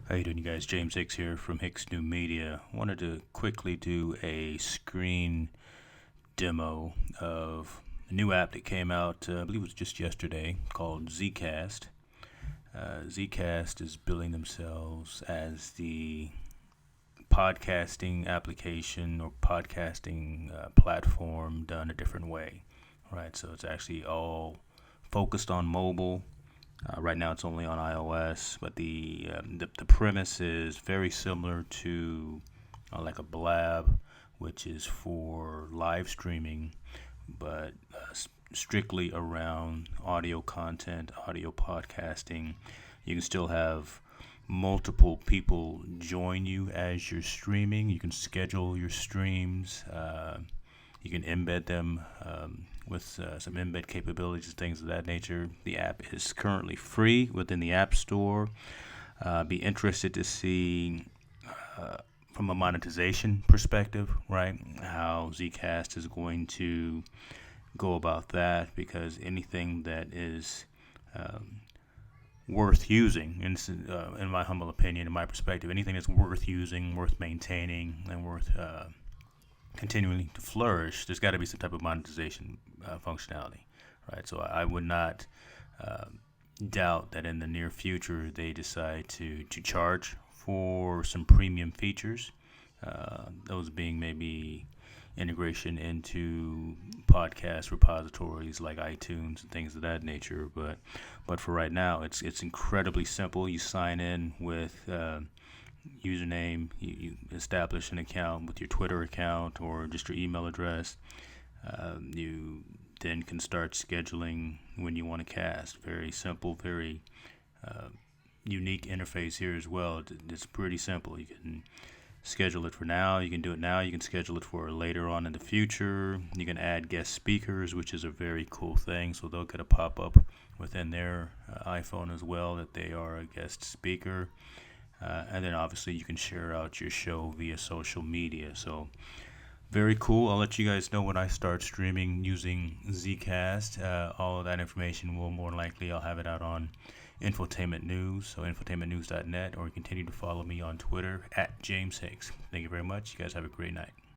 How you doing, you guys? James Hicks here from Hicks New Media. Wanted to quickly do a screen demo of a new app that came out, I believe it was just yesterday, called ZCast. ZCast is billing themselves as the podcasting application or podcasting platform done a different way, right? So it's actually all focused on mobile. Right now, it's only on iOS, but the premise is very similar to like a Blab, which is for live streaming, but strictly around audio content, audio podcasting. You can still have multiple people join you as you're streaming. You can schedule your streams. You can embed them with some embed capabilities and things of that nature. The app is currently free within the App Store. Be interested to see from a monetization perspective, right, how Zcast is going to go about that, because anything that is worth using, in my humble opinion, in my perspective, anything that's worth using, worth maintaining, and worth continuing to flourish, there's got to be some type of monetization functionality, right? So I would not doubt that in the near future they decide to charge for some premium features, those being maybe integration into podcast repositories like iTunes and things of that nature. But for right now, it's incredibly simple. You sign in with username, you establish an account with your Twitter account or just your email address. You then can start scheduling when you want to cast. Very simple, very unique interface here as well. It's pretty simple. You can schedule it for now. You can do it now. You can schedule it for later on in the future. You can add guest speakers, which is a very cool thing. So they'll get a pop-up within their iPhone as well that they are a guest speaker. And then obviously you can share out your show via social media. So very cool. I'll let you guys know when I start streaming using Zcast. All of that information will more likely, I'll have it out on Infotainment News, so infotainmentnews.net, or continue to follow me on Twitter at James Hicks. Thank you very much. You guys have a great night.